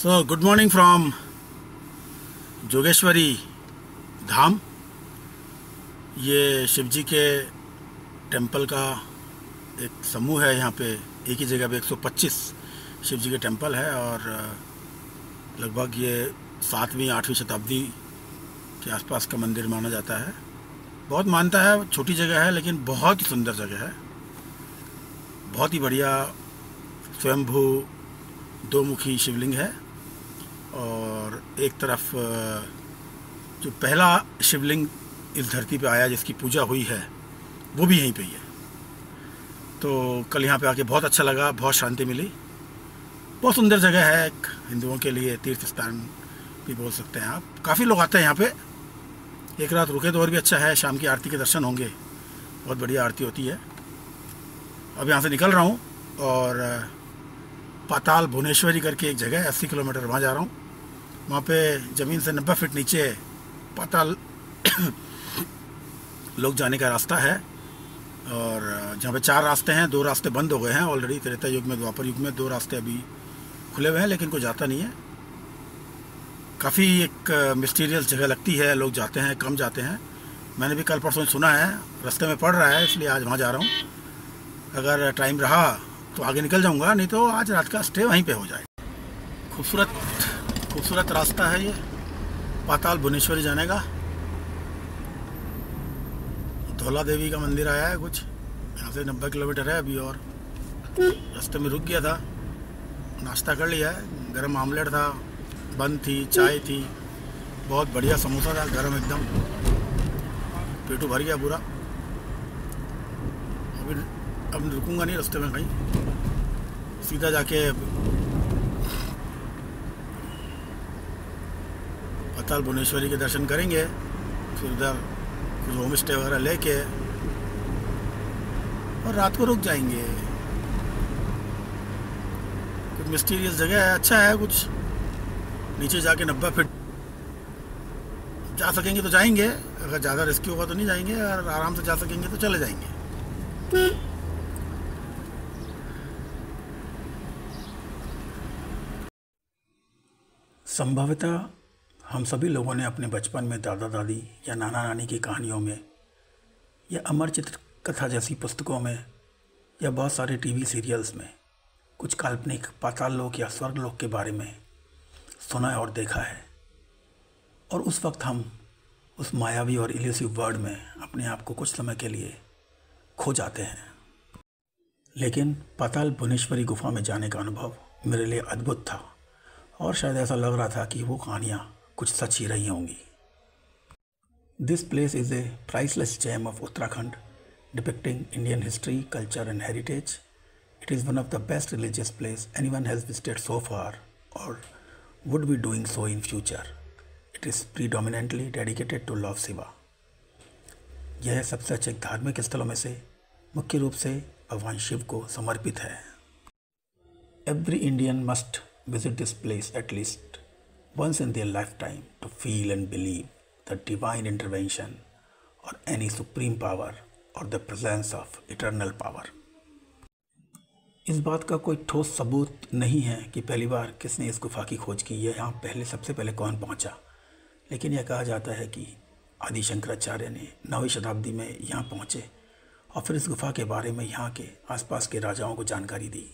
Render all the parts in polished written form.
So, good morning from Jogeshwari धाम। ये शिव जी के temple का एक समूह है। यहाँ पे एक ही जगह पे 125 शिव जी के टेंपल है और लगभग ये 7वीं-8वीं शताब्दी के आसपास का मंदिर माना जाता है। बहुत मानता है, छोटी जगह है लेकिन बहुत ही सुंदर जगह है। बहुत ही बढ़िया स्वयंभू दो मुखी शिवलिंग है और एक तरफ जो पहला शिवलिंग इस धरती पे आया जिसकी पूजा हुई है वो भी यहीं पे ही है। तो कल यहाँ पे आके बहुत अच्छा लगा, बहुत शांति मिली। बहुत सुंदर जगह है, एक हिंदुओं के लिए तीर्थ स्थान भी बोल सकते हैं आप। काफ़ी लोग आते हैं यहाँ पे। एक रात रुके तो और भी अच्छा है। शाम की आरती के दर्शन होंगे, बहुत बढ़िया आरती होती है। अब यहाँ से निकल रहा हूँ और पाताल भुवनेश्वरी करके एक जगह है, 80 किलोमीटर वहाँ जा रहा हूँ। वहाँ पे ज़मीन से 90 फीट नीचे पाताल लोग जाने का रास्ता है और जहाँ पे 4 रास्ते हैं, 2 रास्ते बंद हो गए हैं ऑलरेडी। त्रेता युग में, द्वापर युग में 2 रास्ते अभी खुले हुए हैं लेकिन कोई जाता नहीं है। काफ़ी एक मिस्टीरियस जगह लगती है, लोग जाते हैं, कम जाते हैं। मैंने भी कल परसों सुना है, रास्ते में पड़ रहा है, इसलिए आज वहाँ जा रहा हूँ। अगर टाइम रहा तो आगे निकल जाऊँगा, नहीं तो आज रात का स्टे वहीं पे हो जाए। खूबसूरत रास्ता है ये पाताल भुवनेश्वरी जाने का। धौला देवी का मंदिर आया है कुछ, यहाँ से 90 किलोमीटर है अभी। और रास्ते में रुक गया था, नाश्ता कर लिया है। गरम आमलेट था, बन थी, चाय थी, बहुत बढ़िया समोसा था, गरम एकदम। पेटू भर गया पूरा। अब रुकूंगा नहीं रास्ते में कहीं, सीधा जाके पाताल भुवनेश्वरी के दर्शन करेंगे। फिर उधर कुछ होम स्टे वगैरह लेके और रात को रुक जाएंगे। कुछ मिस्टीरियस जगह है, अच्छा है। कुछ नीचे जाके 90 फीट जा सकेंगे तो जाएंगे, अगर ज़्यादा रिस्की होगा तो नहीं जाएंगे। अगर आराम से जा सकेंगे तो चले जाएंगे। संभवतः हम सभी लोगों ने अपने बचपन में दादा दादी या नाना नानी की कहानियों में या अमर चित्र कथा जैसी पुस्तकों में या बहुत सारे टीवी सीरियल्स में कुछ काल्पनिक पाताल लोक या स्वर्ग लोक के बारे में सुना और देखा है। और उस वक्त हम उस मायावी और इल्यूसिव वर्ल्ड में अपने आप को कुछ समय के लिए खो जाते हैं। लेकिन पाताल भुवनेश्वरी गुफा में जाने का अनुभव मेरे लिए अद्भुत था और शायद ऐसा लग रहा था कि वो कहानियाँ कुछ सच ही रही होंगी। This place is a priceless gem of Uttarakhand, depicting Indian history, culture and heritage. It is one of the best religious place anyone has visited so far or would be doing so in future. It is predominantly dedicated to Lord Shiva. यह सबसे अच्छे धार्मिक स्थलों में से मुख्य रूप से भगवान शिव को समर्पित है। Every Indian must visit this place at least once in their lifetime to feel and believe the divine intervention or any supreme power or the presence of eternal power. इस बात का कोई ठोस सबूत नहीं है कि पहली बार किसने इस गुफा की खोज की या यहाँ सबसे पहले कौन पहुँचा। लेकिन यह कहा जाता है कि आदि शंकराचार्य ने 9वीं शताब्दी में यहाँ पहुँचे और फिर इस गुफा के बारे में यहाँ के आसपास के राजाओं को जानकारी दी।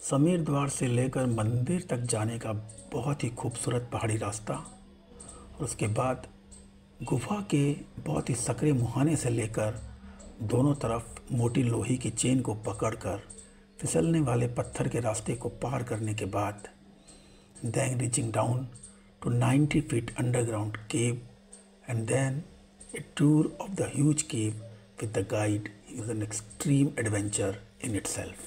समीर द्वार से लेकर मंदिर तक जाने का बहुत ही खूबसूरत पहाड़ी रास्ता और उसके बाद गुफा के बहुत ही सकरे मुहाने से लेकर दोनों तरफ मोटी लोहे की चेन को पकड़कर फिसलने वाले पत्थर के रास्ते को पार करने के बाद then reaching down to 90 feet underground cave and then a tour of the huge cave with the guide is an extreme adventure in itself.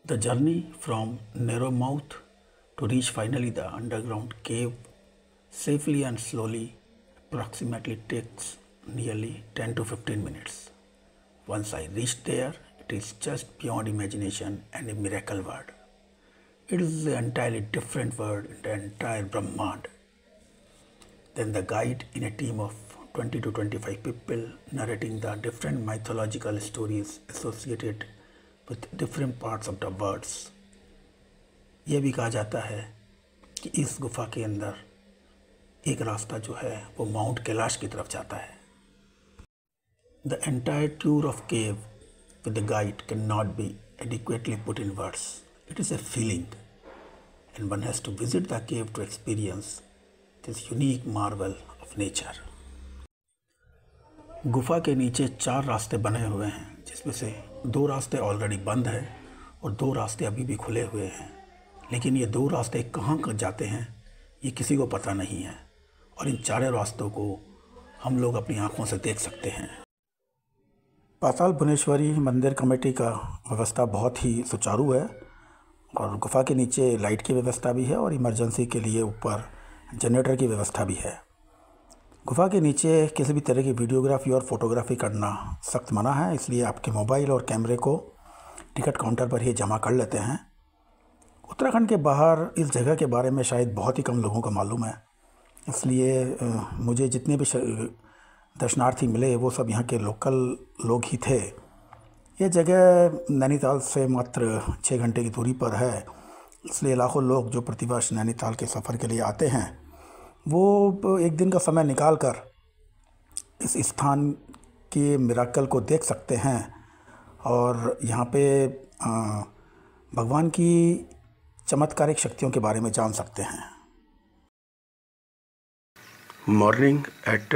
The journey from narrow mouth to reach finally the underground cave safely and slowly approximately takes nearly 10 to 15 minutes. Once I reached there, it is just beyond imagination and a miracle world. It is an entirely different world in the entire Brahmand. Then the guide in a team of 20 to 25 people narrating the different mythological stories associated with different parts of the words. यह भी कहा जाता है कि इस गुफा के अंदर एक रास्ता जो है वो माउंट कैलाश की तरफ जाता है। The entire tour of cave with the guide cannot be adequately put in words. It is a feeling, and one has to visit the cave to experience this unique marvel of nature. गुफा के नीचे 4 रास्ते बने हुए हैं, जिसमें से 2 रास्ते ऑलरेडी बंद हैं और 2 रास्ते अभी भी खुले हुए हैं। लेकिन ये 2 रास्ते कहाँ जाते हैं ये किसी को पता नहीं है, और इन 4 रास्तों को हम लोग अपनी आँखों से देख सकते हैं। पाताल भुवनेश्वरी मंदिर कमेटी का व्यवस्था बहुत ही सुचारू है, और गुफा के नीचे लाइट की व्यवस्था भी है और इमरजेंसी के लिए ऊपर जनरेटर की व्यवस्था भी है। गुफा के नीचे किसी भी तरह की वीडियोग्राफी और फोटोग्राफी करना सख्त मना है, इसलिए आपके मोबाइल और कैमरे को टिकट काउंटर पर ही जमा कर लेते हैं। उत्तराखंड के बाहर इस जगह के बारे में शायद बहुत ही कम लोगों को मालूम है, इसलिए मुझे जितने भी दर्शनार्थी मिले वो सब यहाँ के लोकल लोग ही थे। ये जगह नैनीताल से मात्र 6 घंटे की दूरी पर है, इसलिए लाखों लोग जो प्रतिवर्ष नैनीताल के सफ़र के लिए आते हैं वो एक दिन का समय निकाल कर इस स्थान के मिराकल को देख सकते हैं और यहाँ पे भगवान की चमत्कारिक शक्तियों के बारे में जान सकते हैं। मॉर्निंग एट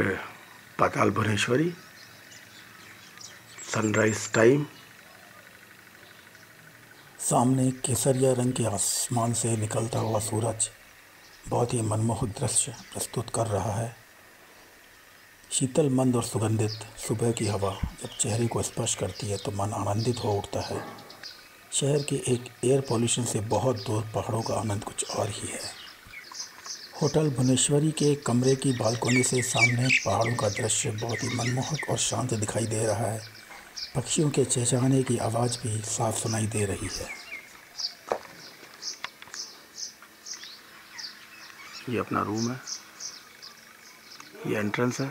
पाताल भुवनेश्वरी, सनराइज टाइम। सामने केसरिया रंग के आसमान से निकलता हुआ सूरज बहुत ही मनमोहक दृश्य प्रस्तुत कर रहा है। शीतल मंद और सुगंधित सुबह की हवा जब चेहरे को स्पर्श करती है तो मन आनंदित हो उठता है। शहर के एक एयर पॉल्यूशन से बहुत दूर पहाड़ों का आनंद कुछ और ही है। होटल भुवनेश्वरी के कमरे की बालकोनी से सामने पहाड़ों का दृश्य बहुत ही मनमोहक और शांत दिखाई दे रहा है। पक्षियों के चहचहाने की आवाज़ भी साफ सुनाई दे रही है। ये अपना रूम है, ये एंट्रेंस है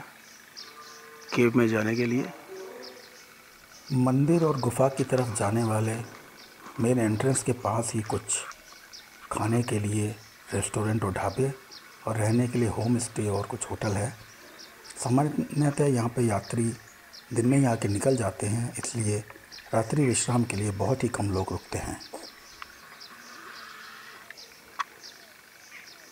केव में जाने के लिए। मंदिर और गुफा की तरफ जाने वाले मेन एंट्रेंस के पास ही कुछ खाने के लिए रेस्टोरेंट और ढाबे और रहने के लिए होम स्टे और कुछ होटल है। सामान्यतः यहाँ पे यात्री दिन में ही आके निकल जाते हैं, इसलिए रात्रि विश्राम के लिए बहुत ही कम लोग रुकते हैं।